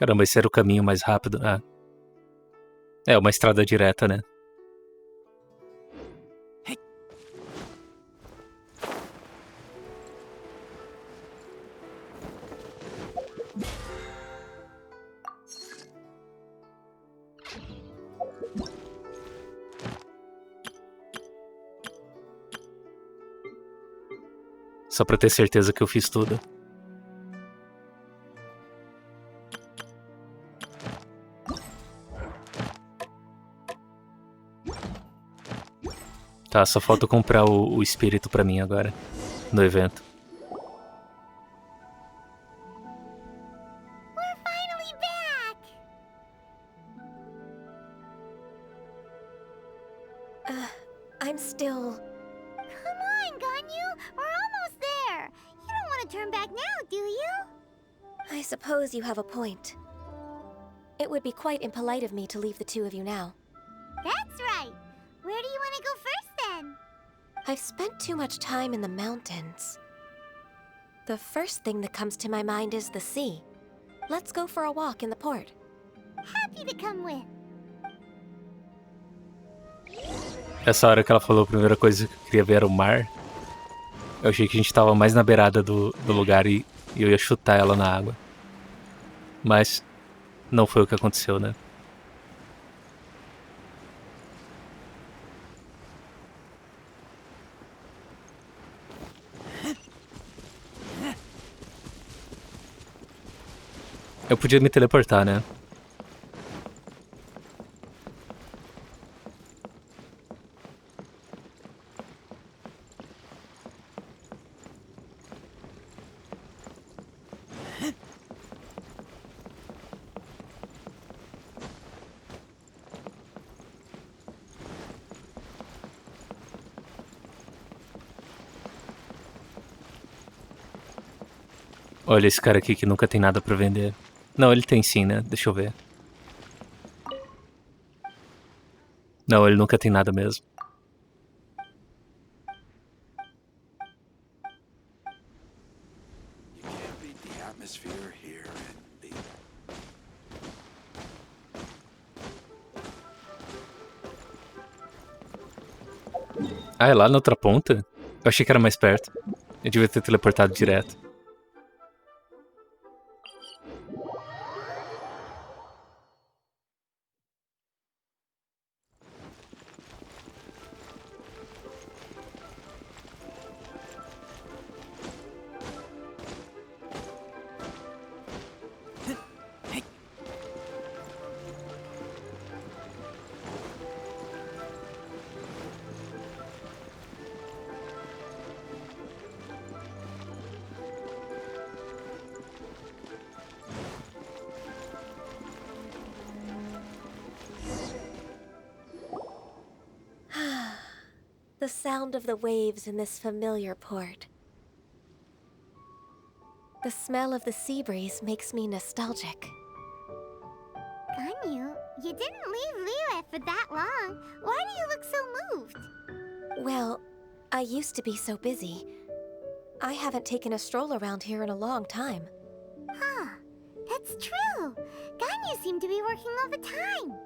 Caramba, esse era o caminho mais rápido. Ah. É, uma estrada direta, né? Só pra ter certeza que eu fiz tudo. Tá, só falta comprar o espírito pra mim agora, no evento. We're finally back! I'm still... Come on, Ganyu! We're almost there! You don't want to turn back now, do you? I suppose you have a point. It would be quite impolite of me to leave the two of you now. That's right! Where do you want to go first, then? I've spent too much time in the mountains. The first thing that comes to my mind is the sea. Let's go for a walk in the port. Happy to come with. Essa hora que ela falou a primeira coisa que eu queria ver era o mar. Eu achei que a gente tava mais na beirada do lugar e eu ia chutar ela na água. Mas não foi o que aconteceu, né? Eu podia me teleportar, né? Olha esse cara aqui que nunca tem nada pra vender. Não, ele tem sim, né? Deixa eu ver. Não, ele nunca tem nada mesmo. Ah, é lá na outra ponta? Eu achei que era mais perto. Eu devia ter teleportado direto. The sound of the waves in this familiar port. The smell of the sea breeze makes me nostalgic. Ganyu, you didn't leave Liyue for that long. Why do you look so moved? Well, I used to be so busy. I haven't taken a stroll around here in a long time. Huh, that's true. Ganyu seemed to be working all the time.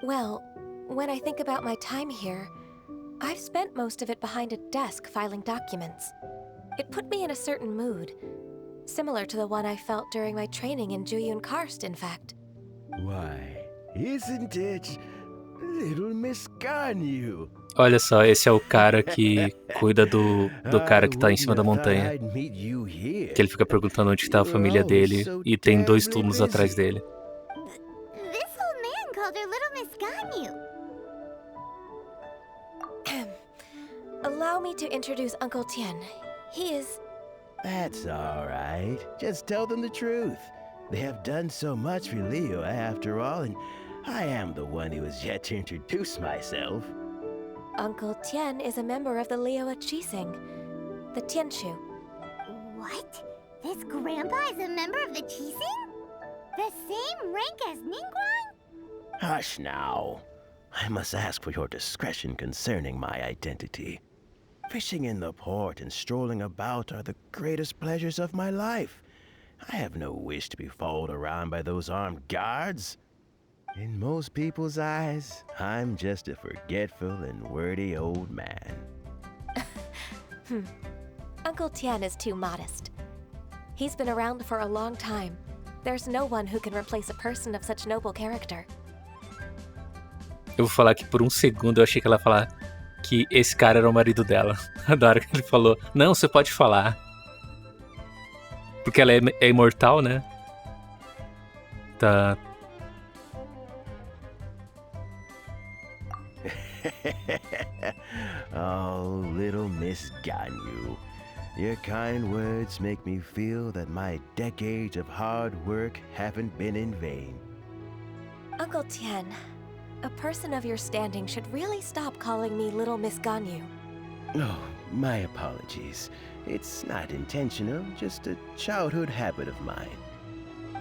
Well, when I think about my time here, I've spent most of it behind a desk filing documents. It put me in a certain mood, similar to the one I felt during my training in Juyun Karst, in fact. Why, isn't it little Miss Ganyu? Olha só, esse é o cara que cuida do cara que tá em cima da montanha. Que ele fica perguntando onde tá a família dele e tem 2 túmulos atrás dele. This old man called her Little Miss Ganyu. Allow me to introduce Uncle Tian. He is... That's all right. Just tell them the truth. They have done so much for Liyue after all, and I am the one who has yet to introduce myself. Uncle Tian is a member of the Liyue Qixing, the Tianshu. What? This grandpa is a member of the Qixing? The same rank as Ningguang? Hush now. I must ask for your discretion concerning my identity. Fishing in the port and strolling about are the greatest pleasures of my life. I have no wish to be followed around by those armed guards. In most people's eyes, I'm just a forgetful and wordy old man. Uncle Tian is too modest. He's been around for a long time. There's no one who can replace a person of such noble character. Eu vou falar que por um segundo eu achei que ela ia falar que esse cara era o marido dela. Da hora que ele falou, não, você pode falar. Porque ela é imortal, né? Tá. Oh, little Miss Ganyu. Your kind words make me feel that my decades of hard work haven't been in vain. Uncle Tian, a person of your standing should really stop calling me Little Miss Ganyu. Oh, my apologies. It's not intentional, just a childhood habit of mine.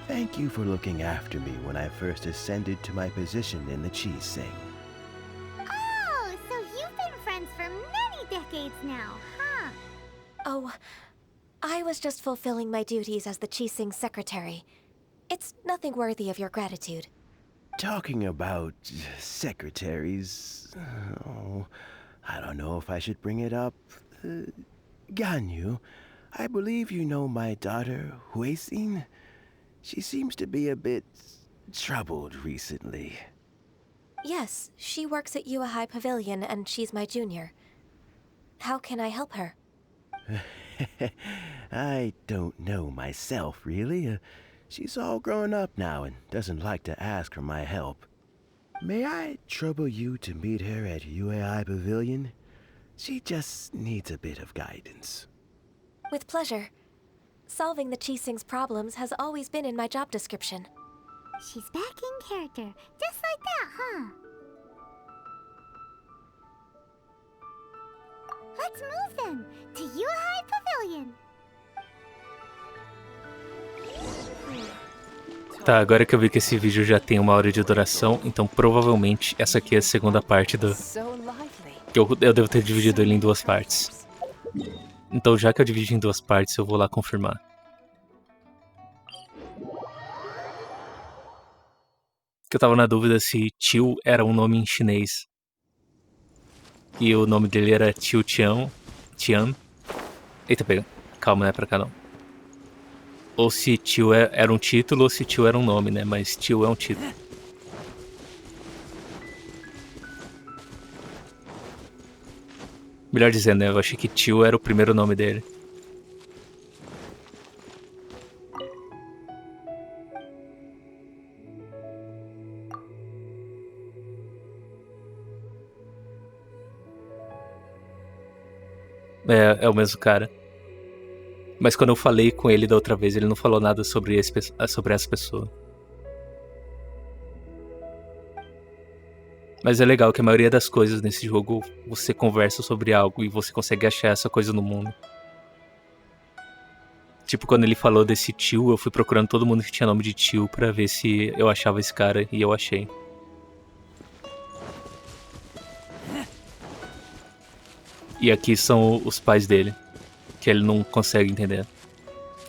Thank you for looking after me when I first ascended to my position in the Chi Sing. Oh, so you've been friends for many decades now, huh? Oh, I was just fulfilling my duties as the Chi Sing secretary. It's nothing worthy of your gratitude. Talking about secretaries, oh, I don't know if I should bring it up. Ganyu, I believe you know my daughter, Huixin. She seems to be a bit troubled recently. Yes, she works at Yua High Pavilion and she's my junior. How can I help her? I don't know myself, really. She's all grown up now and doesn't like to ask for my help. May I trouble you to meet her at UAI Pavilion? She just needs a bit of guidance. With pleasure. Solving the Chi Sing's problems has always been in my job description. She's back in character, just like that, huh? Let's move then, to Yuhai Pavilion. Tá, agora que eu vi que esse vídeo já tem 1 hora de duração, então provavelmente essa aqui é a segunda parte do... que eu devo ter dividido ele em 2 partes. Então já que eu dividi em 2 partes, eu vou lá confirmar. Que eu tava na dúvida se Tio era um nome em chinês. E o nome dele era Tio Tian. Eita, pega. Calma, não é pra cá não. Ou se Tio era um título ou se Tio era um nome, né? Mas Tio é um título. Melhor dizendo, né? Eu achei que Tio era o primeiro nome dele. É o mesmo cara. Mas quando eu falei com ele da outra vez, ele não falou nada sobre essa pessoa. Mas é legal que a maioria das coisas nesse jogo, você conversa sobre algo e você consegue achar essa coisa no mundo. Tipo, quando ele falou desse tio, eu fui procurando todo mundo que tinha nome de tio pra ver se eu achava esse cara, e eu achei. E aqui são os pais dele, que ele não consegue entender.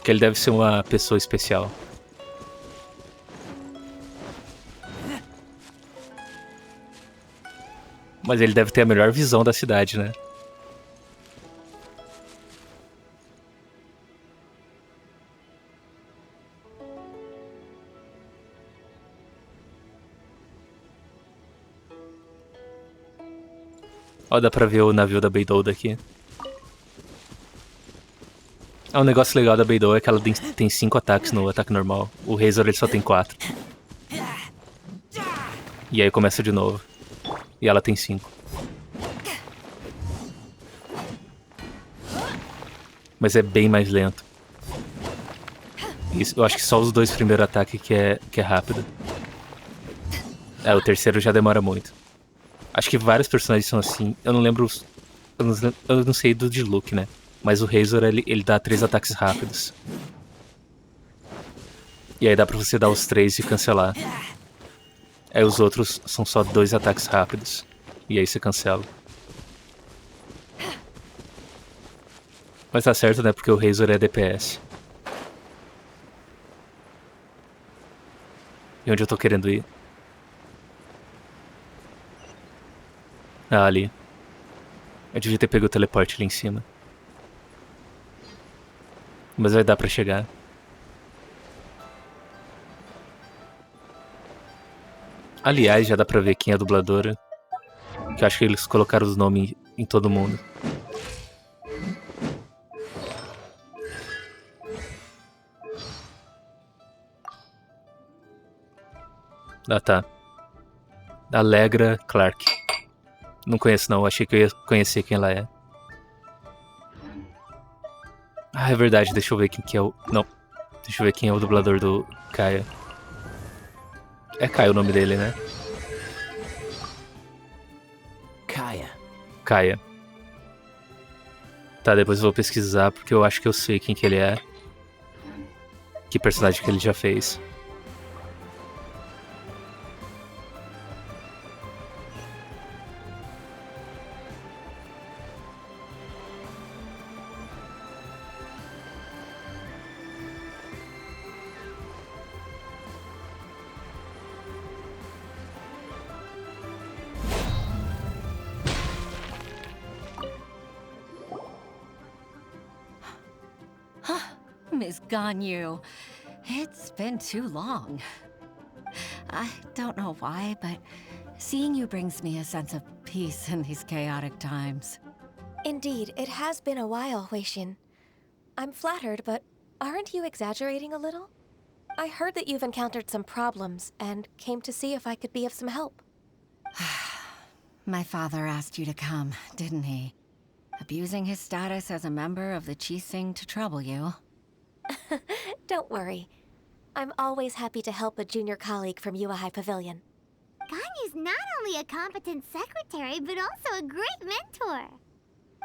Que ele deve ser uma pessoa especial. Mas ele deve ter a melhor visão da cidade, né? Ó, dá pra ver o navio da Beidou daqui. Ah, um negócio legal da Beidou é que ela tem 5 ataques no ataque normal. O Razor ele só tem 4. E aí começa de novo. E ela tem 5. Mas é bem mais lento. Isso, eu acho que só os 2 primeiros ataques que é rápido. O terceiro já demora muito. Acho que vários personagens são assim. Eu não lembro. Eu não sei do de Luke, né? Mas o Razor ele dá 3 ataques rápidos. E aí dá pra você dar os 3 e cancelar. Aí os outros são só 2 ataques rápidos. E aí você cancela. Mas tá certo, né? Porque o Razor é DPS. E onde eu tô querendo ir? Ah, ali. Eu devia ter pego o teleporte ali em cima. Mas vai dar pra chegar. Aliás, já dá pra ver quem é a dubladora. Que eu acho que eles colocaram os nomes em todo mundo. Ah, tá. Alegra Clark. Não conheço não, achei que eu ia conhecer quem ela é. Ah, é verdade, deixa eu ver quem que é o... Não, deixa eu ver quem é o dublador do Kaia. É Kaia o nome dele, né? Kaya. Kaia. Tá, depois eu vou pesquisar porque eu acho que eu sei quem que ele é. Que personagem que ele já fez. Miss Ganyu, it's been too long. I don't know why, but seeing you brings me a sense of peace in these chaotic times. Indeed, it has been a while, Huixin. I'm flattered, but aren't you exaggerating a little? I heard that you've encountered some problems and came to see if I could be of some help. My father asked you to come, didn't he? Abusing his status as a member of the Qixing to trouble you. Don't worry. I'm always happy to help a junior colleague from Yuehai Pavilion. Ganyu's not only a competent secretary, but also a great mentor.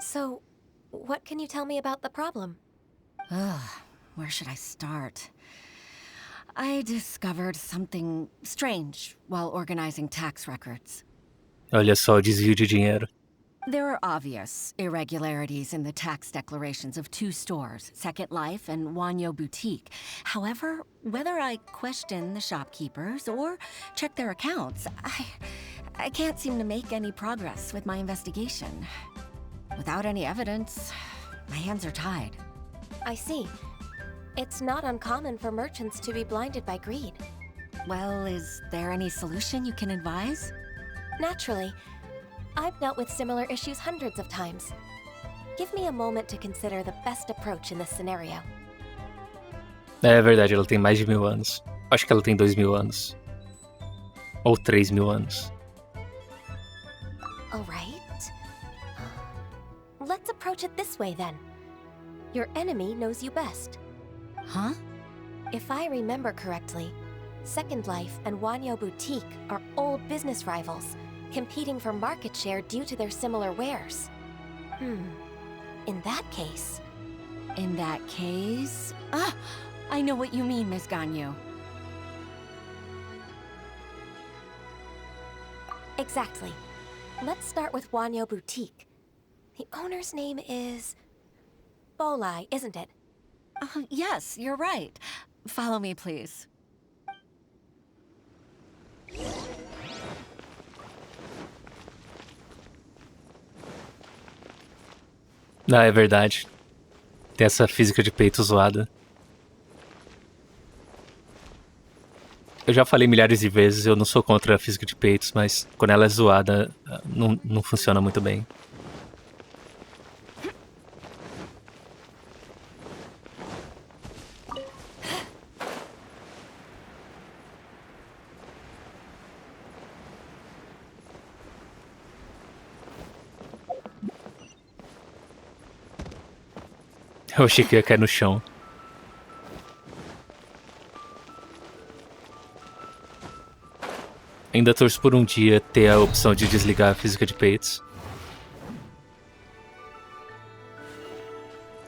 So, what can you tell me about the problem? Ugh, where should I start? I discovered something strange while organizing tax records. Olha só o desvio de dinheiro. There are obvious irregularities in the tax declarations of two stores, Second Life and Wanyo Boutique. However, whether I question the shopkeepers or check their accounts, I can't seem to make any progress with my investigation. Without any evidence, my hands are tied. I see. It's not uncommon for merchants to be blinded by greed. Well, is there any solution you can advise? Naturally. I've dealt with similar issues hundreds of times. Give me a moment to consider the best approach in this scenario. É verdade, ela tem mais de 1000 anos. Acho que ela tem 2000 anos. Ou 3000 anos. All right. Let's approach it this way then. Your enemy knows you best. Huh? If I remember correctly, Second Life and Wanyo Boutique are old business rivals, competing for market share due to their similar wares. In that case... In that case... Ah! I know what you mean, Miss Ganyu. Exactly. Let's start with Wanyo Boutique. The owner's name is... Bolai, isn't it? Yes, you're right. Follow me, please. Ah, é verdade. Tem essa física de peito zoada. Eu já falei milhares de vezes, eu não sou contra a física de peitos, mas quando ela é zoada, não funciona muito bem. Eu achei que ia cair no chão. Ainda torço por um dia ter a opção de desligar a física de peitos.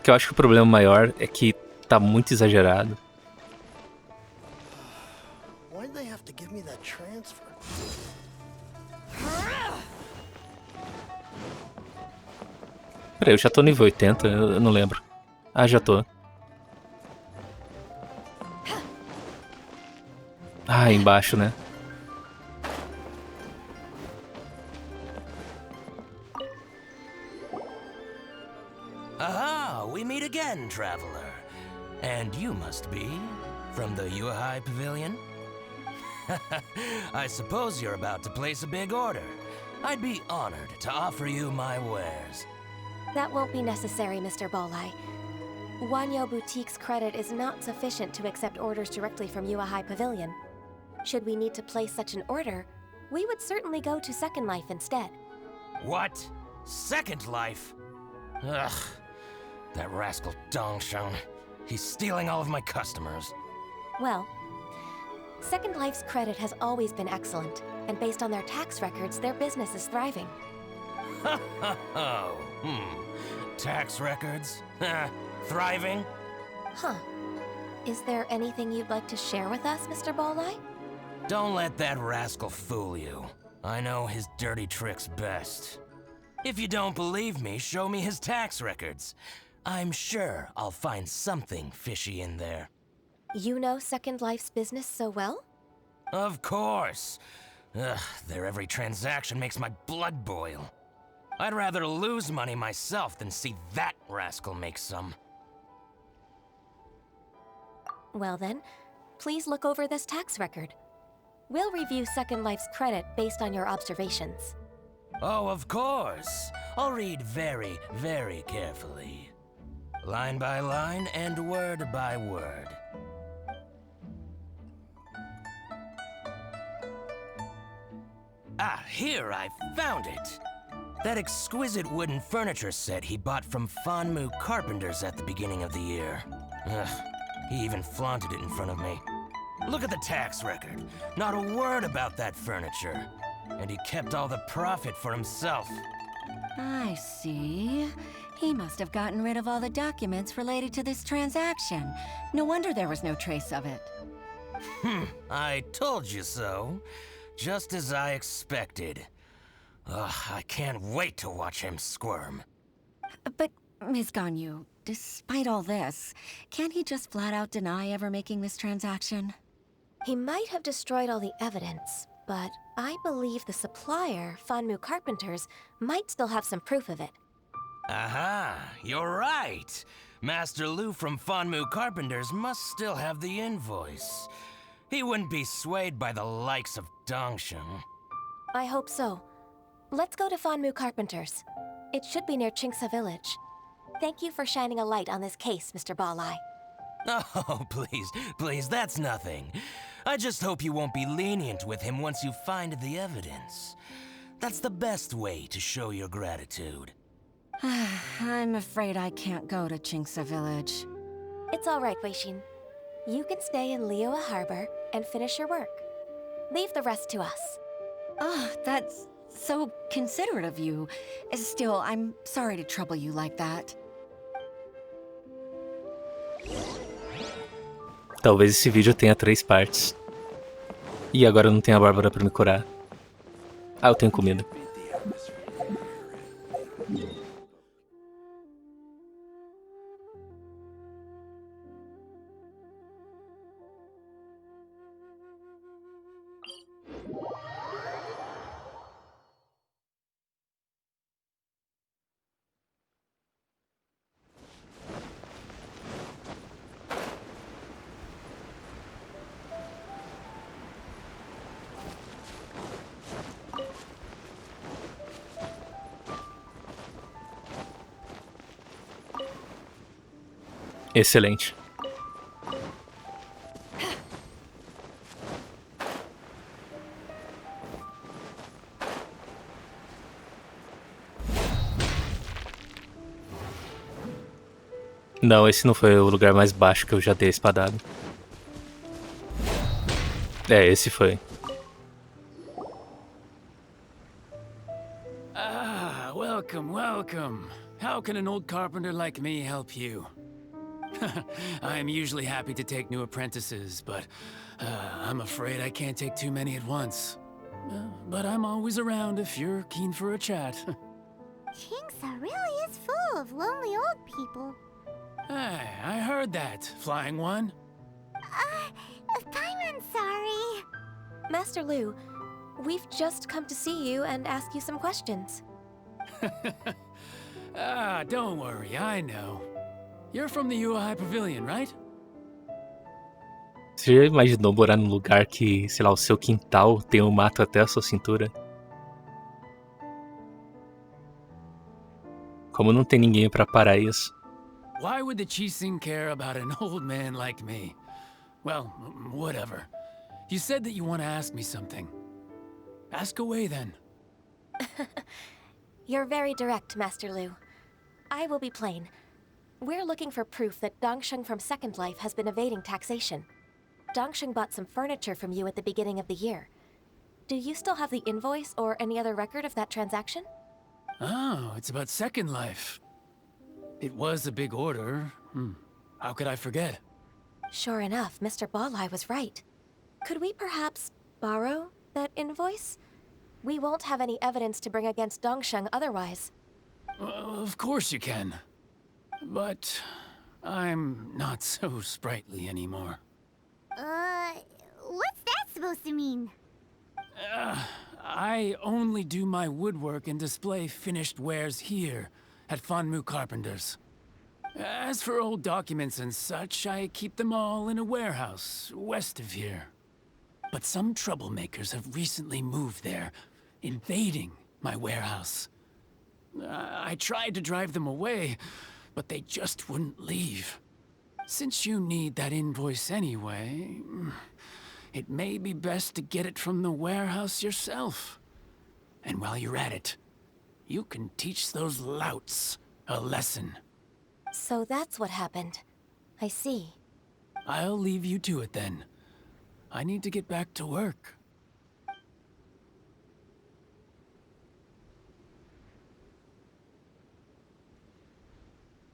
Que eu acho que o problema maior é que tá muito exagerado. Why'd they have to give me that transfer? Peraí, eu já tô nível 80, eu não lembro. Ah, já tô. Ah, embaixo, né? Aha! We meet again, traveler. And you must be from the Yuhai Pavilion? I suppose you're about to place a big order. I'd be honored to offer you my wares. That won't be necessary, Mr. Bolai. Wanyo Boutique's credit is not sufficient to accept orders directly from Yuahai Pavilion. Should we need to place such an order, we would certainly go to Second Life instead. What? Second Life? Ugh. That rascal Dongsheng. He's stealing all of my customers. Well, Second Life's credit has always been excellent, and based on their tax records, their business is thriving. Oh, tax records? Thriving? Huh. Is there anything you'd like to share with us, Mr. Bolai? Don't let that rascal fool you. I know his dirty tricks best. If you don't believe me, show me his tax records. I'm sure I'll find something fishy in there. You know Second Life's business so well? Of course. Ugh, their every transaction makes my blood boil. I'd rather lose money myself than see that rascal make some. Well then, please look over this tax record. We'll review Second Life's credit based on your observations. Oh, of course. I'll read very, very carefully. Line by line and word by word. Ah, here, I found it! That exquisite wooden furniture set he bought from Fanmu Carpenters at the beginning of the year. Ugh, he even flaunted it in front of me. Look at the tax record. Not a word about that furniture. And he kept all the profit for himself. I see. He must have gotten rid of all the documents related to this transaction. No wonder there was no trace of it. I told you so. Just as I expected. Ugh, I can't wait to watch him squirm. But, Ms. Ganyu, despite all this, can't he just flat out deny ever making this transaction? He might have destroyed all the evidence, but I believe the supplier, Fanmu Carpenters, might still have some proof of it. Aha, you're right. Master Lu from Fanmu Carpenters must still have the invoice. He wouldn't be swayed by the likes of Dongsheng. I hope so. Let's go to Fanmu Carpenters. It should be near Chingsa Village. Thank you for shining a light on this case, Mr. Balai. Oh, please, that's nothing. I just hope you won't be lenient with him once you find the evidence. That's the best way to show your gratitude. I'm afraid I can't go to Chingsa Village. It's all right, Weishin. You can stay in Liyue Harbor and finish your work. Leave the rest to us. Ah, that's so considerate of you. Still, I'm sorry to trouble you like that. Talvez esse vídeo tenha 3 partes. E agora eu não tenho a Bárbara pra me curar. Ah, eu tenho comida. Excelente. Não, esse não foi o lugar mais baixo que eu já dei a espadada. É, esse foi. Ah, welcome. How can an old carpenter like me help you? I'm usually happy to take new apprentices, but I'm afraid I can't take too many at once. But I'm always around if you're keen for a chat. Chingsa really is full of lonely old people. Hey, I heard that, Flying One. Paimon, sorry. Master Lu, we've just come to see you and ask you some questions. Don't worry, I know. You're from the UI Pavilion, right? Você já imaginou morar num lugar que, sei lá, o seu quintal tem um mato até a sua cintura? Como não tem ninguém pra parar isso? Why would the Qixing care about an old man like me? Well, whatever. You said that you want to ask me something. Ask away then. You're very direct, Master Lu. I will be plain. We're looking for proof that Dongsheng from Second Life has been evading taxation. Dongsheng bought some furniture from you at the beginning of the year. Do you still have the invoice or any other record of that transaction? Oh, it's about Second Life. It was a big order. How could I forget? Sure enough, Mr. Balai was right. Could we perhaps borrow that invoice? We won't have any evidence to bring against Dongsheng otherwise. Of course you can. But I'm not so sprightly anymore. What's that supposed to mean? I only do my woodwork and display finished wares here at Fanmu Carpenters. As for old documents and such, I keep them all in a warehouse west of here. But some troublemakers have recently moved there, invading my warehouse. I tried to drive them away, but they just wouldn't leave. Since you need that invoice anyway, it may be best to get it from the warehouse yourself. And while you're at it, you can teach those louts a lesson. So that's what happened. I see. I'll leave you to it then. I need to get back to work.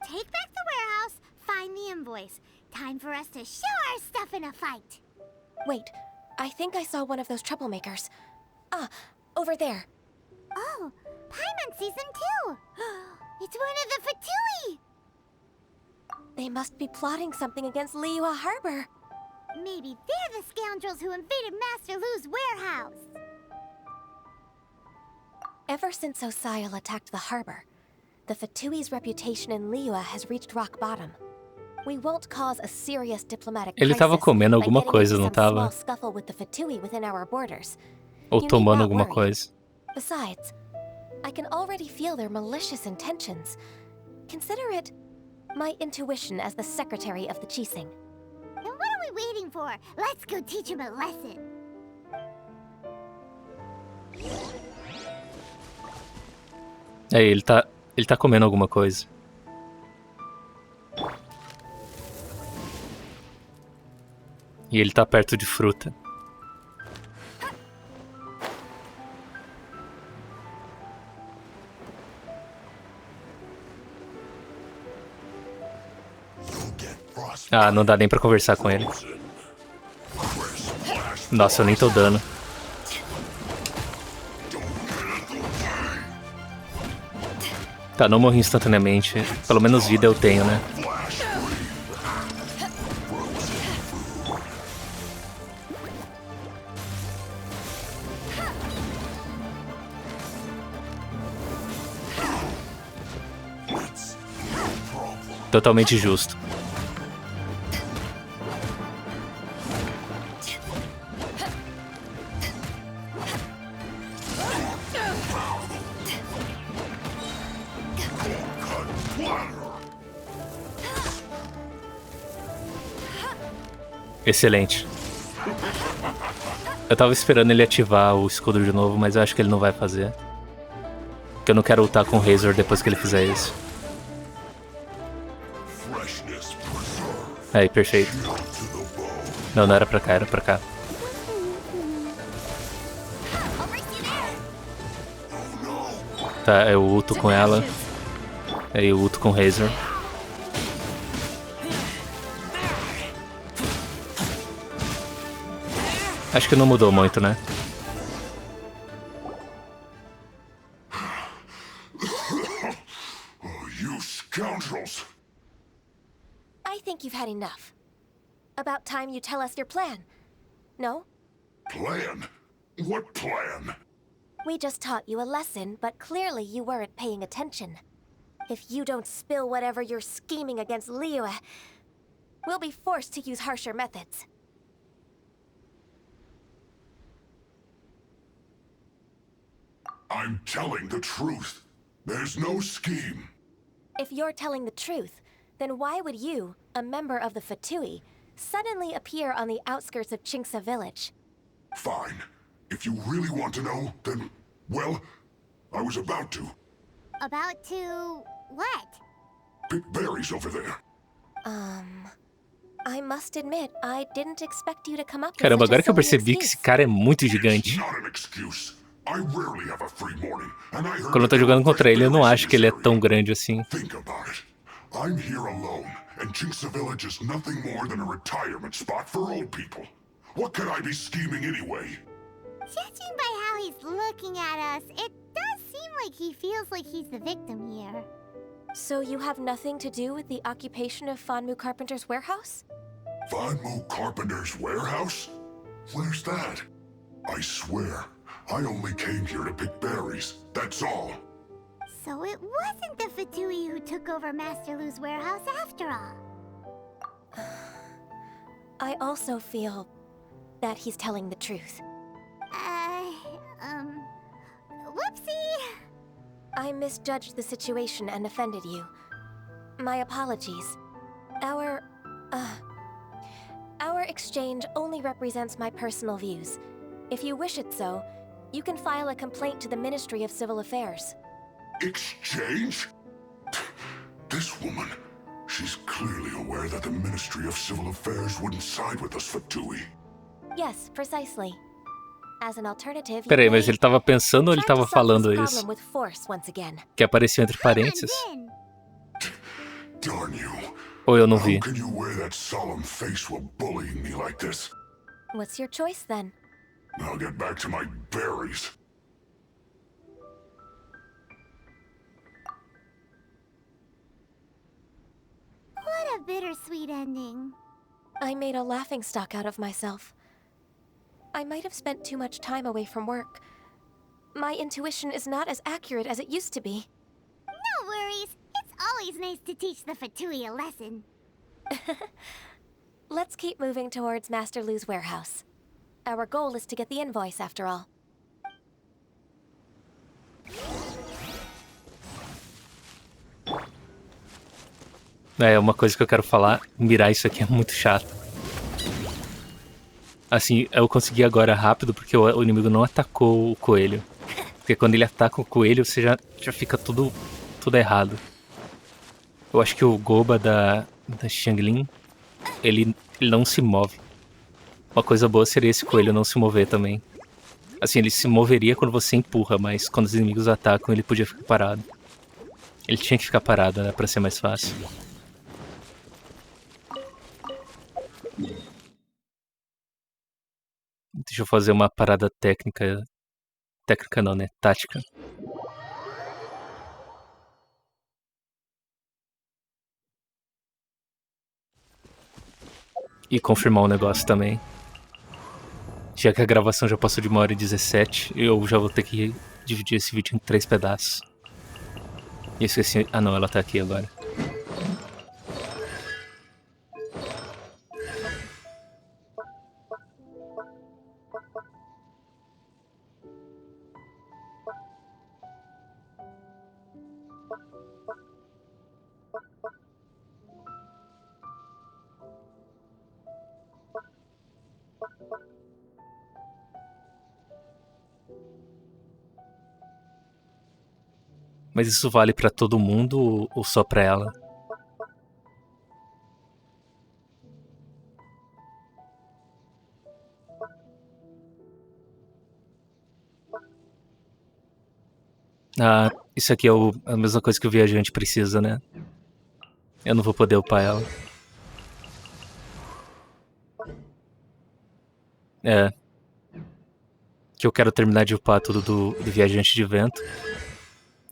Take back the warehouse, find the invoice. Time for us to show our stuff in a fight. Wait, I think I saw one of those troublemakers. Ah, over there. Oh, Paimon sees them too. It's one of the Fatui. They must be plotting something against Liyue Harbor. Maybe they're the scoundrels who invaded Master Lu's warehouse. Ever since Osial attacked the harbor, the Fatui's reputation in Liyue has reached rock bottom. We won't cause a serious diplomatic Ele crisis tava comendo by alguma getting coisa, into não some tava? small scuffle with the Fatui within our borders. Ou You need tomando not alguma worry. coisa? Besides, I can already feel their malicious intentions. Consider it my intuition as the secretary of the Qixing. Then what are we waiting for? Let's go teach him a lesson. É, ele tá comendo alguma coisa. E ele tá perto de fruta. Ah, não dá nem pra conversar com ele. Nossa, eu nem tô dando. Tá, não morri instantaneamente. Pelo menos vida eu tenho, né? Totalmente justo. Excelente. Eu tava esperando ele ativar o escudo de novo, mas eu acho que ele não vai fazer. Porque eu não quero lutar com o Razor depois que ele fizer isso. Aí, perfeito. Não, não era pra cá, era pra cá. Tá, eu ulto com ela. Aí eu ulto com o Razor. Acho que não mudou muito, né? You scoundrels! I think you've had enough. About time you tell us your plan. No? Plan? What plan? We just taught you a lesson, but clearly you weren't paying attention. If you don't spill whatever you're scheming against Liyue, we'll be forced to use harsher methods. I'm telling the truth. There's no scheme. If you're telling the truth, then why would you, a member of the Fatui, suddenly appear on the outskirts of Chinksa village? Fine. If you really want to know, then, well, I was about to. About to what? Pick berries over there. I must admit, I didn't expect you to come up with Caramba, such a agora que eu silly percebi que esse excuse. cara é muito It's gigante. not an excuse. I rarely have a free morning, and I heard Quando eu tô that there jogando were contra fresh ele, eu não berries acho in que ele é this tão area. grande assim. Think about it. I'm here alone, and Chinksa Village is nothing more than a retirement spot for old people. What could I be scheming anyway? Judging by how he's looking at us, it does seem like he feels like he's the victim here. So you have nothing to do with the occupation of Fanmu Carpenter's warehouse? Fanmu Carpenter's warehouse? Where's that? I swear, I only came here to pick berries, that's all. So it wasn't the Fatui who took over Master Lu's warehouse after all. I also feel that he's telling the truth. Whoopsie! I misjudged the situation and offended you. My apologies. Our exchange only represents my personal views. If you wish it so, you can file a complaint to the Ministry of Civil Affairs. Exchange? This woman, she's clearly aware that the Ministry of Civil Affairs wouldn't side with us, Fatui. Yes, precisely. As an alternative, Peraí, you mas may ele tava pensando ou ele try to tava solve falando this isso? problem with force once again. Que apareceu entre parênteses? Then, Darn you. Ou eu não How vi? can you wear that solemn face while bullying me like this? What's your choice then? I'll get back to my berries. what a bittersweet ending. I made a laughingstock out of myself. I might have spent too much time away from work. My intuition is not as accurate as it used to be. No worries. It's always nice to teach the Fatui a lesson. Let's keep moving towards Master Lu's warehouse. Our goal is to get the invoice, after all. É, uma coisa que eu quero falar, mirar isso aqui é muito chato. Assim, eu consegui agora rápido porque o inimigo não atacou o coelho. Porque quando ele ataca o coelho, você já fica tudo errado. Eu acho que o Goba da Xianglin, ele não se move. Uma coisa boa seria esse coelho não se mover também. Assim, ele se moveria quando você empurra, mas quando os inimigos atacam, ele podia ficar parado. Ele tinha que ficar parado, né, pra ser mais fácil. Deixa eu fazer uma parada técnica. Técnica não, né? Tática. E confirmar um negócio também. Já que a gravação já passou de 1h17, eu já vou ter que dividir esse vídeo em 3 pedaços. E eu esqueci... Ah não, ela tá aqui agora. Mas isso vale pra todo mundo ou só pra ela? Ah, isso aqui é a mesma coisa que o viajante precisa, né? Eu não vou poder upar ela. É. Que eu quero terminar de upar tudo do viajante de vento.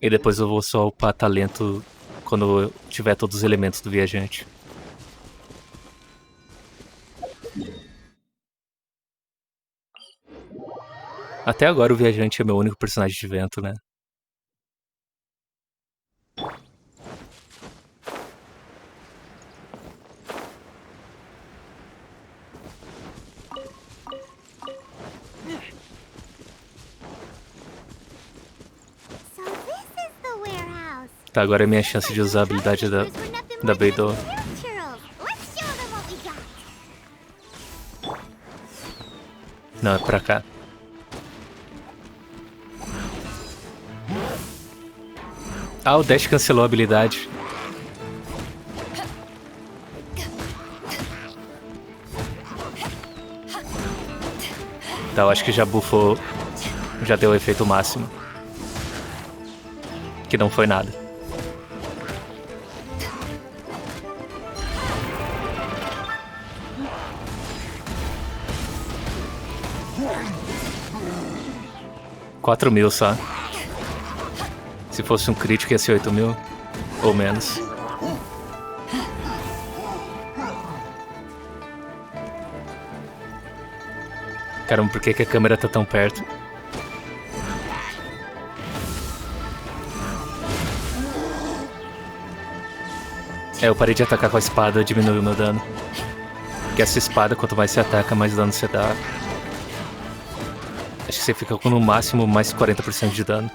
E depois eu vou só upar talento quando eu tiver todos os elementos do viajante. Até agora o viajante é meu único personagem de vento, né? So this is the warehouse. Tá, agora é minha chance de usar a habilidade da Beidou. Let's show them what we got. Não, é pra cá. Ah, o Dash cancelou a habilidade. Tá, eu acho que já buffou. Já deu o efeito máximo. Que não foi nada. $4.000 só. Se fosse um crítico ia ser 8.000 ou menos. Caramba, por que a câmera tá tão perto? Eu parei de atacar com a espada, diminuiu meu dano. Porque essa espada, quanto mais você ataca, mais dano você dá. Acho que você fica com no máximo mais 40% de dano.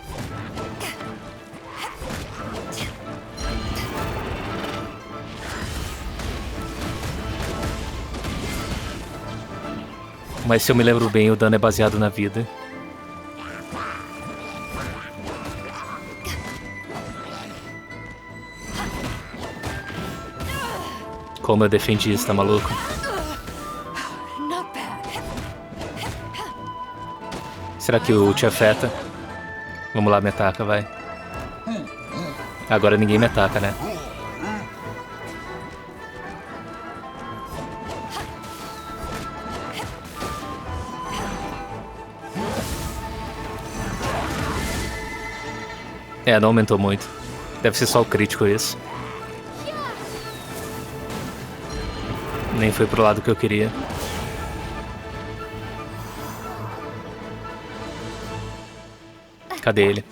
Mas se eu me lembro bem, o dano é baseado na vida. Como eu defendi isso, tá maluco? Será que o ult afeta? Vamos lá, me ataca, vai. Agora ninguém me ataca, né? É, não aumentou muito. Deve ser só o crítico isso. Nem foi pro lado que eu queria. Cadê ele?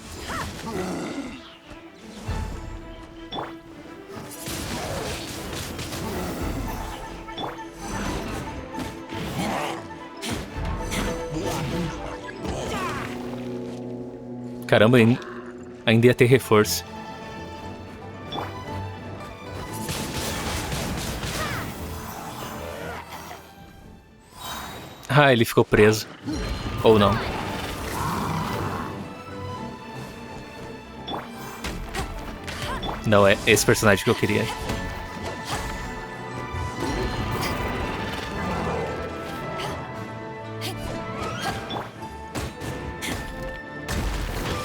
Caramba, ainda ia ter reforço. Ah, ele ficou preso. Ou não. Não, é esse personagem que eu queria.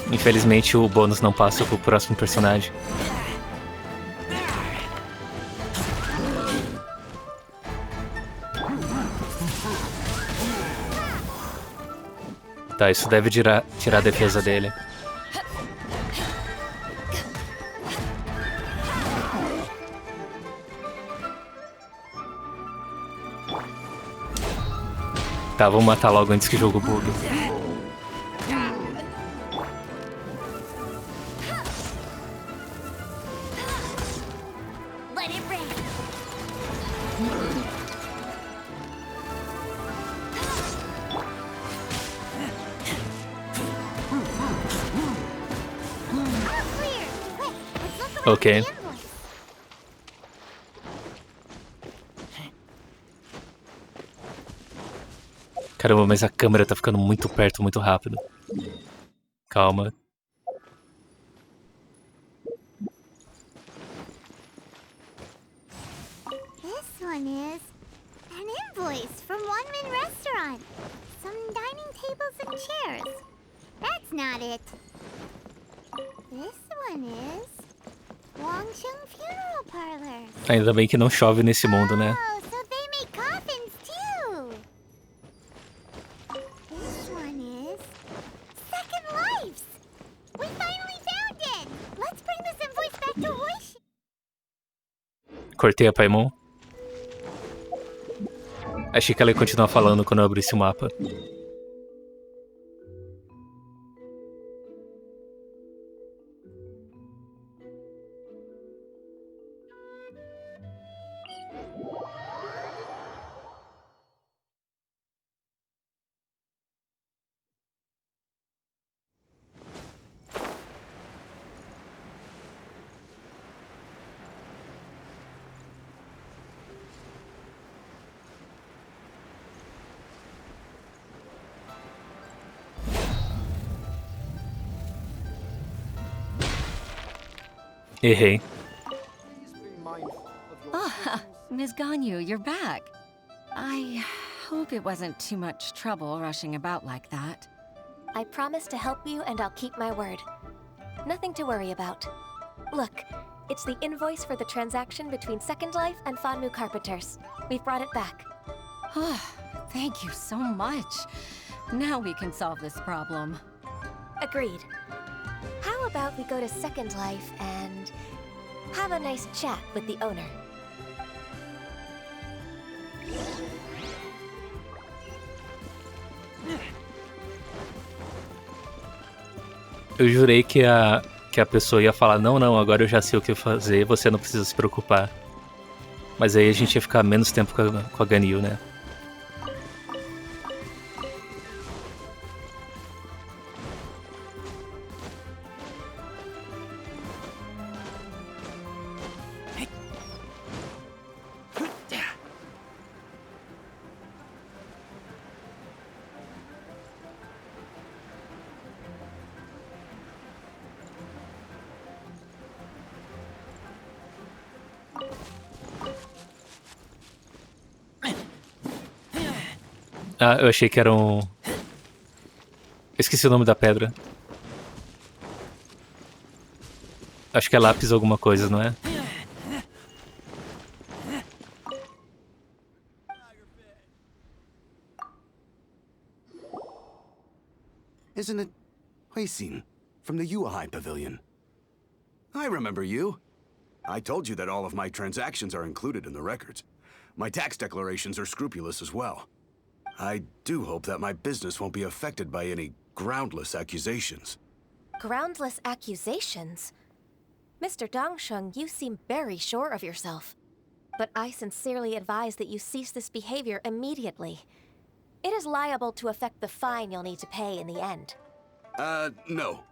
Infelizmente o bônus não passa pro próximo personagem. Tá, isso deve tirar a defesa dele. Tá, vamos matar logo antes que o jogo bugue. Let it rain. Ok. Caramba, mas a câmera tá ficando muito perto, muito rápido. Calma. This one is an invoice from One Man Restaurant. Some dining tables and chairs. That's not it. This one is Wangcheng Funeral Parlor. Ainda bem que não chove nesse mundo, né? Oh, so they make coffins too. This one is Second Lives. We finally found it. Let's bring this invoice back to Hoishi. Cortei a Paimon. Achei que ela ia continuar falando quando eu abrisse o mapa. Errei. Ah, Ms. Ganyu, you're back. I hope it wasn't too much trouble rushing about like that. I promise to help you and I'll keep my word. Nothing to worry about. Look, it's the invoice for the transaction between Second Life and Fanmu Carpenters. We've brought it back. Oh, thank you so much. Now we can solve this problem. Agreed. How about we go to Second Life and have a nice chat with the owner? Eu jurei que a pessoa ia falar, não, agora eu já sei o que fazer, você não precisa se preocupar. Mas aí a gente ia ficar menos tempo com a Ganyu, né? Ah, eu achei que era um... Esqueci o nome da pedra. Acho que é lápis alguma coisa, não é? Isn't it Huixin from the Yuehai Pavilion? I remember you. I told you that all of my transactions are included in the records. My tax declarations are scrupulous as well. I do hope that my business won't be affected by any groundless accusations. Groundless accusations? Mr. Dongsheng, you seem very sure of yourself. But I sincerely advise that you cease this behavior immediately. It is liable to affect the fine you'll need to pay in the end. No.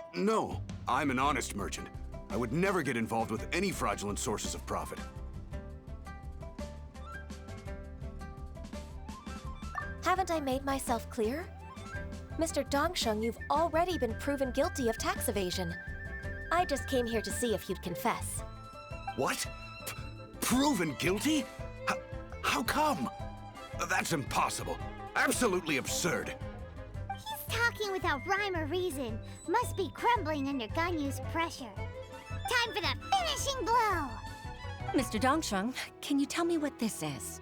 I'm an honest merchant. I would never get involved with any fraudulent sources of profit. Haven't I made myself clear? Mr. Dongsheng, you've already been proven guilty of tax evasion. I just came here to see if you'd confess. What? Proven guilty? How come? That's impossible. Absolutely absurd. He's talking without rhyme or reason. Must be crumbling under Ganyu's pressure. Time for the finishing blow! Mr. Dongsheng, can you tell me what this is?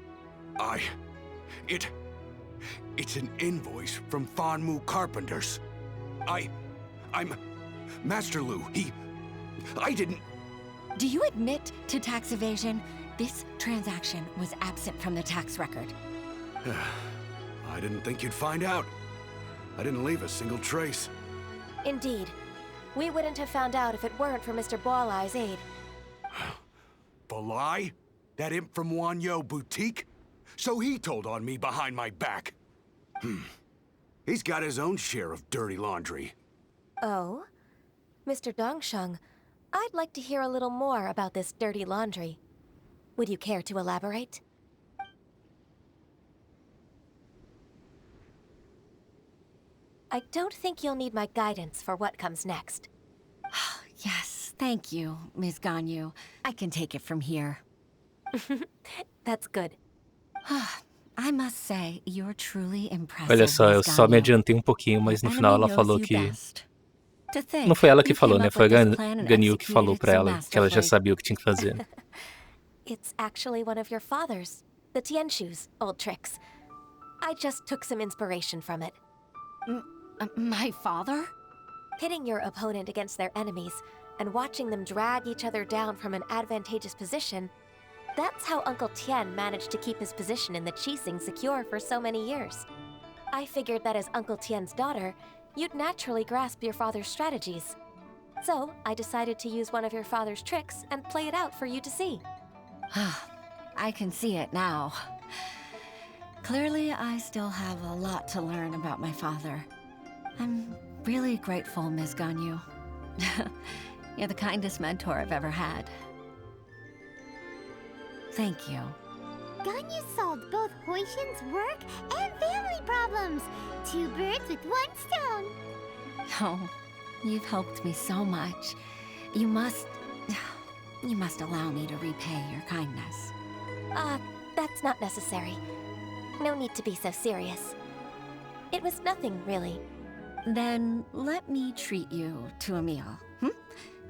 It's an invoice from Fanmu Carpenters. I'm Master Lu. I didn't... Do you admit to tax evasion? This transaction was absent from the tax record. I didn't think you'd find out. I didn't leave a single trace. Indeed. We wouldn't have found out if it weren't for Mr. Boalai's aid. Balai? That imp from Wanyo Boutique? So he told on me behind my back. He's got his own share of dirty laundry. Oh? Mr. Dongsheng, I'd like to hear a little more about this dirty laundry. Would you care to elaborate? I don't think you'll need my guidance for what comes next. Yes, thank you, Ms. Ganyu. I can take it from here. That's good. I must say, you're truly impressive, Olha só, eu Ms. só me Ganyu. adiantei um pouquinho, mas no The final ela enemy falou knows que... you best. To think, Não foi ela que you falou, came né? up Foi a with this plan and Ganyu que falou executed pra so ela, que ela já masterfully. sabia o que tinha que fazer. It's actually one of your father's, the Tianshu's, old tricks. I just took some inspiration from it. My father? Pitting your opponent against their enemies and watching them drag each other down from an advantageous position, that's how Uncle Tian managed to keep his position in the Qixing secure for so many years. I figured that as Uncle Tian's daughter, you'd naturally grasp your father's strategies. So, I decided to use one of your father's tricks and play it out for you to see. I can see it now. Clearly, I still have a lot to learn about my father. I'm really grateful, Ms. Ganyu. You're the kindest mentor I've ever had. Thank you. Ganyu solved both Huixin's work and family problems. 2 birds with 1 stone. Oh, you've helped me so much. You must... You must allow me to repay your kindness. That's not necessary. No need to be so serious. It was nothing, really. Then let me treat you to a meal.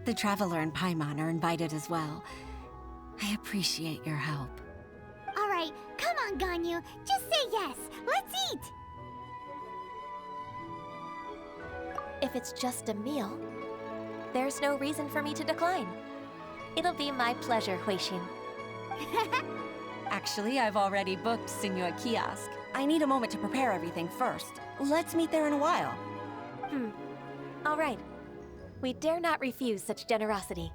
The Traveler and Paimon are invited as well. I appreciate your help. All right, come on, Ganyu. Just say yes. Let's eat. If it's just a meal, there's no reason for me to decline. It'll be my pleasure, Huixin. Actually, I've already booked Senor Kiosk. I need a moment to prepare everything first. Let's meet there in a while. All right. We dare not refuse such generosity.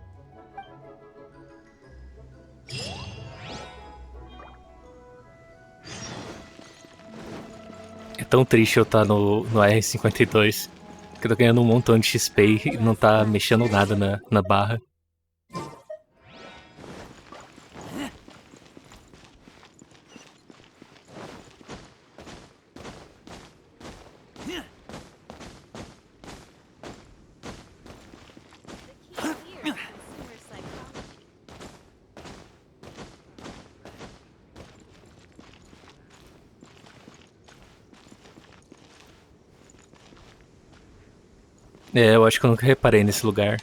É tão triste eu estar no R52, que eu tô ganhando um montão de XP e não tá mexendo nada na barra. É, eu acho que eu nunca reparei nesse lugar.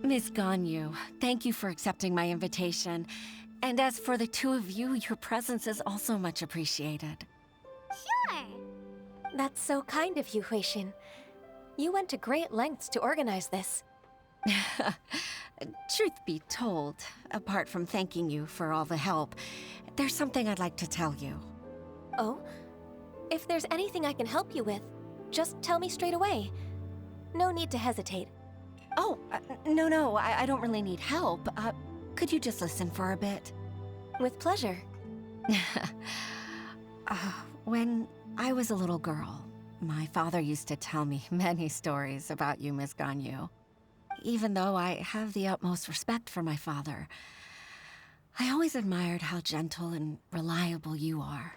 Miss Ganyu, thank you for accepting my invitation. And as for the two of you, your presence is also much appreciated. Sure. That's so kind of you, Huixin. You went to great lengths to organize this. Truth be told, apart from thanking you for all the help, there's something I'd like to tell you. Oh? If there's anything I can help you with, just tell me straight away. No need to hesitate. Oh, no, I don't really need help. Could you just listen for a bit? With pleasure. When I was a little girl, my father used to tell me many stories about you, Miss Ganyu. Even though I have the utmost respect for my father, I always admired how gentle and reliable you are.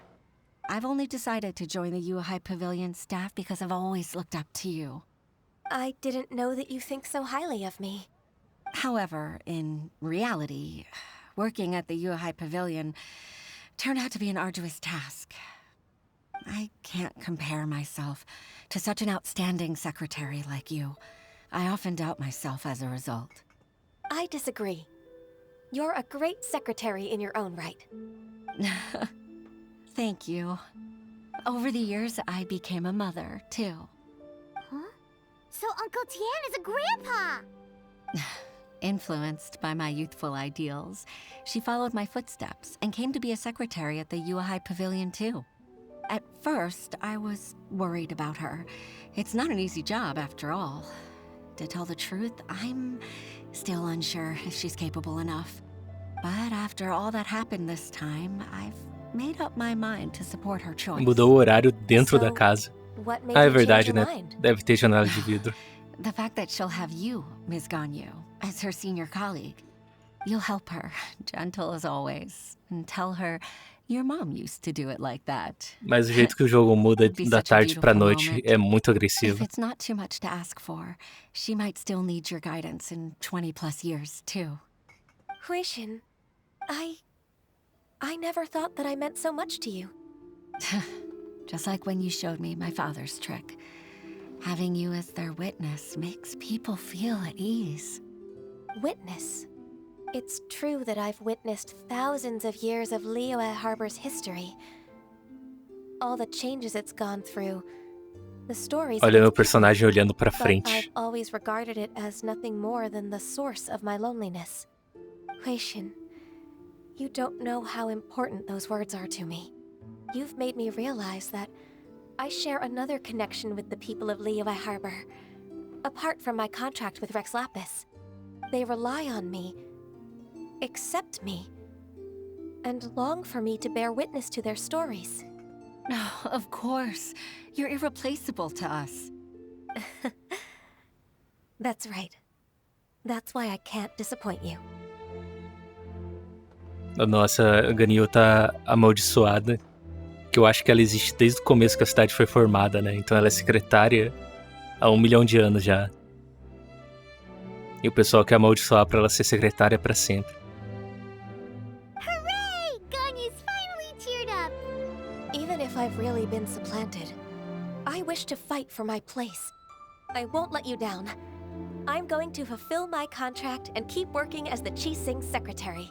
I've only decided to join the Yuhai Pavilion staff because I've always looked up to you. I didn't know that you think so highly of me. However, in reality, working at the Yuhai Pavilion turned out to be an arduous task. I can't compare myself to such an outstanding secretary like you. I often doubt myself as a result. I disagree. You're a great secretary in your own right. Thank you. Over the years, I became a mother, too. Huh? So Uncle Tian is a grandpa! Influenced by my youthful ideals, she followed my footsteps and came to be a secretary at the Yuhai Pavilion, too. At first, I was worried about her. It's not an easy job, after all. To tell the truth, I'm still unsure if she's capable enough. But after all that happened this time, I've made up my mind to support her choice. Mudou o horário dentro da casa. What made Ah, é you change verdade, your né? mind? Deve ter janela de vidro. The fact that she'll have you, Ms. Ganyu, as her senior colleague. You'll help her, gentle as always, and tell her your mom used to do it like that. Mas o jeito que o jogo muda It'd be da such a tarde pra beautiful noite moment. é muito If agressivo. it's not too much to ask for, she might still need your guidance in 20+ years, too. Huixin, I never thought that I meant so much to you. Just like when you showed me my father's trick. Having you as their witness makes people feel at ease. Witness. It's true that I've witnessed thousands of years of Liyue Harbor's history. All the changes it's gone through. The stories of Olha meu its people, personagem olhando pra but frente. I've always regarded it as nothing more than the source of my loneliness. Huixin, you don't know how important those words are to me. You've made me realize that I share another connection with the people of Liyue Harbor. Apart from my contract with Rex Lapis, they rely on me, accept me, and long for me to bear witness to their stories. Oh, of course. You're irreplaceable to us. That's right. That's why I can't disappoint you. A nossa Ganyu tá amaldiçoada, que eu acho que ela existe desde o começo que a cidade foi formada, né? Então ela é secretária há 1 milhão de anos já. E o pessoal quer amaldiçoar pra ela ser secretária pra sempre. Hooray! Ganyu's finally cheered up! Even if I've really been supplanted, I wish to fight for my place. I won't let you down. I'm going to fulfill my contract and keep working as the Qixing secretary.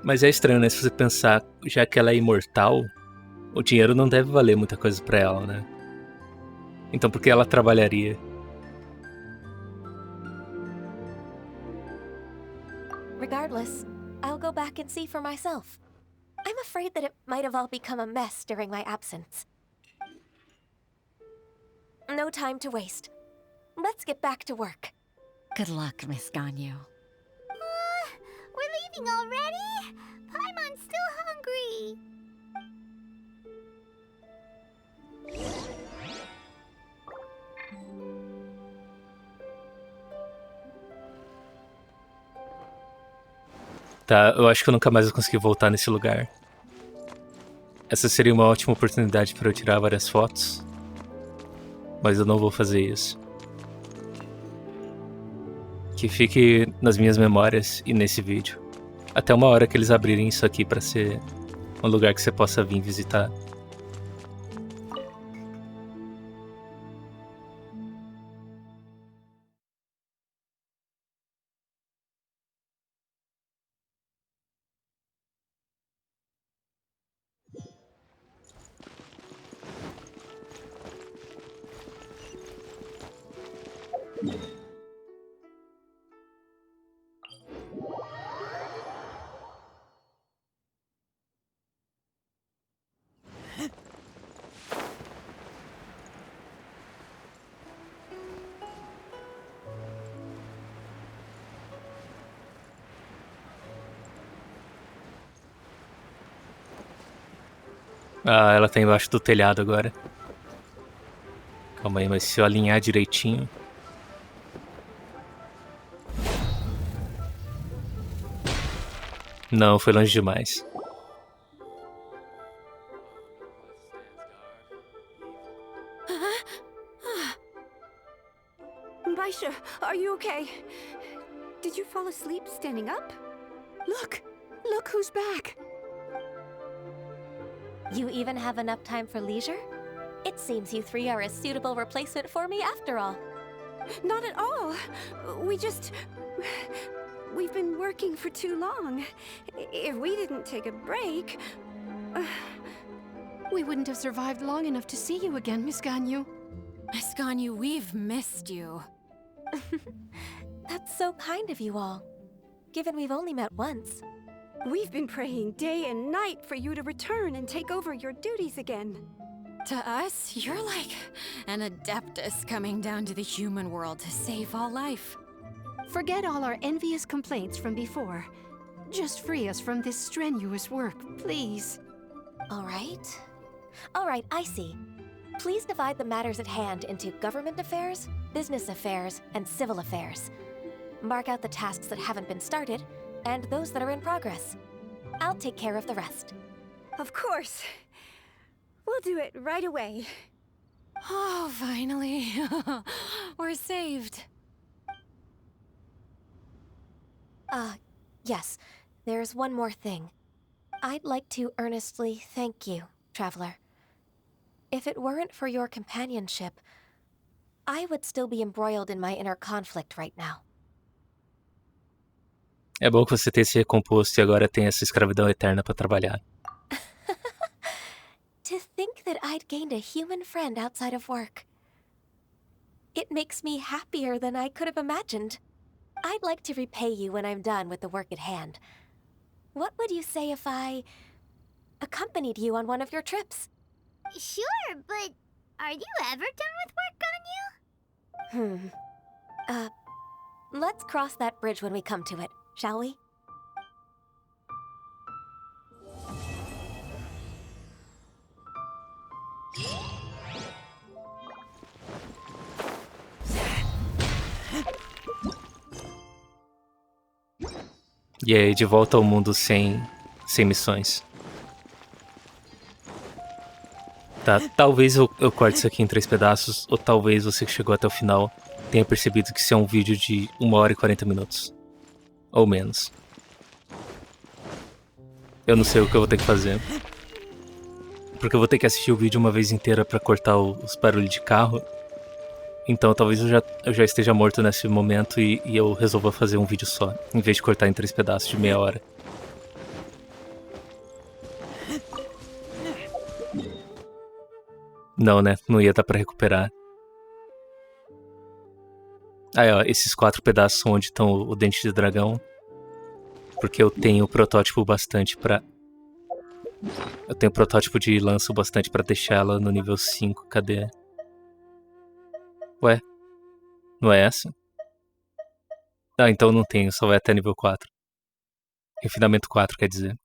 Mas é estranho, né? Se você pensar, já que ela é imortal, o dinheiro não deve valer muita coisa pra ela, né? Então por que ela trabalharia? Regardless, I'll go back and see for myself. I'm afraid that it might have all become a mess during my absence. No time to waste. Let's get back to work. Good luck, Miss Ganyu. We're leaving already? Paimon's still hungry. Tá, eu acho que eu nunca mais vou conseguir voltar nesse lugar. Essa seria uma ótima oportunidade para eu tirar várias fotos, mas eu não vou fazer isso. Que fique nas minhas memórias e nesse vídeo. Até uma hora que eles abrirem isso aqui para ser um lugar que você possa vir visitar. Ah, ela tá embaixo do telhado agora. Calma aí, mas se eu alinhar direitinho... Não, foi longe demais. Baisha, are you okay? Did you fall asleep standing up? Look! Look who's back! You even have enough time for leisure? It seems you three are a suitable replacement for me after all. Not at all. We've been working for too long. If we didn't take a break... We wouldn't have survived long enough to see you again, Miss Ganyu. Miss Ganyu, we've missed you. That's so kind of you all, given we've only met once. We've been praying day and night for you to return and take over your duties again. To us, you're like an adeptus coming down to the human world to save all life. Forget all our envious complaints from before. Just free us from this strenuous work, please. All right, I see. Please divide the matters at hand into government affairs, business affairs, and civil affairs. Mark out the tasks that haven't been started, and those that are in progress. I'll take care of the rest. Of course. We'll do it right away. Oh, finally. We're saved. Yes. There's one more thing. I'd like to earnestly thank you, Traveler. If it weren't for your companionship, I would still be embroiled in my inner conflict right now. É bom que você tenha se recomposto e agora tem essa escravidão eterna pra trabalhar. To think that I'd gained a human friend outside of work. It makes me happier than I could have imagined. I'd like to repay you when I'm done with the work at hand. What would you say if I accompanied you on one of your trips? Sure, but are you ever done with work, Ganyu? Let's cross that bridge when we come to it, shall we? E aí, de volta ao mundo sem missões. Tá, talvez eu corte isso aqui em 3 pedaços, ou talvez você que chegou até o final tenha percebido que isso é um vídeo de 1 hora e 40 minutos. Ou menos. Eu não sei o que eu vou ter que fazer. Porque eu vou ter que assistir o vídeo uma vez inteira pra cortar os barulhos de carro. Então talvez eu já esteja morto nesse momento e eu resolva fazer um vídeo só, em vez de cortar em 3 pedaços de meia hora. Não, né? Não ia dar pra recuperar. Aí, ó, esses 4 pedaços são onde estão o dente de dragão. Porque eu tenho protótipo bastante pra... Eu tenho protótipo de lança bastante pra deixar ela no nível 5. Cadê? Ué? Não é essa? Ah, então não tenho, só vai até nível 4. Refinamento 4, quer dizer.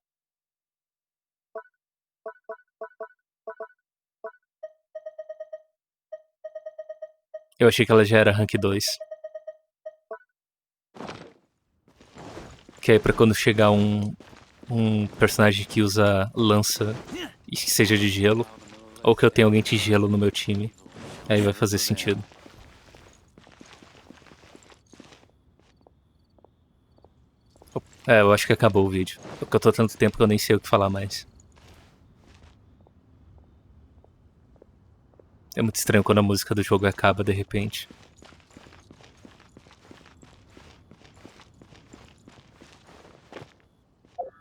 Eu achei que ela já era rank 2. Que aí pra quando chegar um personagem que usa lança e que seja de gelo, ou que eu tenha alguém de gelo no meu time, aí vai fazer sentido. É, eu acho que acabou o vídeo. Porque eu tô tanto tempo que eu nem sei o que falar mais. É muito estranho quando a música do jogo acaba de repente.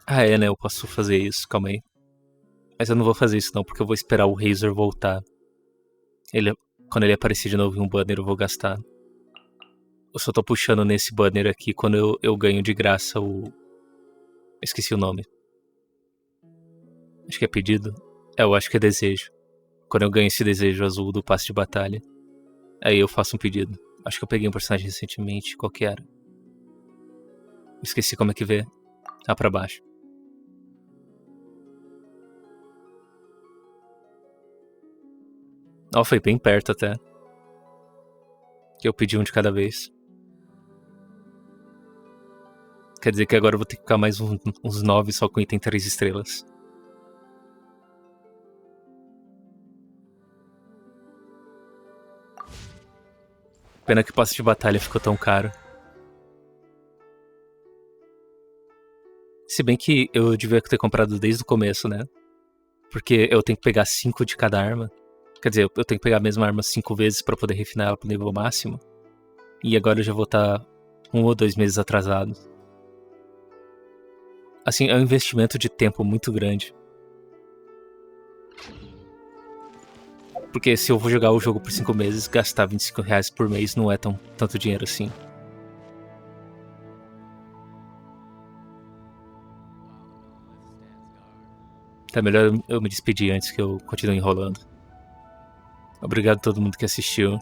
Ah, é, né? Eu posso fazer isso, calma aí. Mas eu não vou fazer isso não, porque eu vou esperar o Razor voltar. Quando ele aparecer de novo em um banner, eu vou gastar. Eu só tô puxando nesse banner aqui quando eu ganho de graça o... Esqueci o nome. Acho que é pedido. É, eu acho que é desejo. Quando eu ganho esse desejo azul do passe de batalha, aí eu faço um pedido. Acho que eu peguei um personagem recentemente, qual que era? Esqueci como é que vê. Ah, pra baixo. Ó, foi bem perto até. Que eu pedi um de cada vez. Quer dizer que agora eu vou ter que ficar mais uns 9 só com item 3 estrelas. Pena que o passe de batalha ficou tão caro. Se bem que eu devia ter comprado desde o começo, né? Porque eu tenho que pegar 5 de cada arma. Quer dizer, eu tenho que pegar a mesma arma 5 vezes pra poder refinar ela pro nível máximo. E agora eu já vou estar 1 ou 2 meses atrasado. Assim, é um investimento de tempo muito grande. Porque se eu vou jogar o jogo por 5 meses, gastar R$25 por mês não é tanto dinheiro assim. Tá melhor eu me despedir antes que eu continue enrolando. Obrigado a todo mundo que assistiu.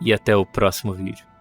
E até o próximo vídeo.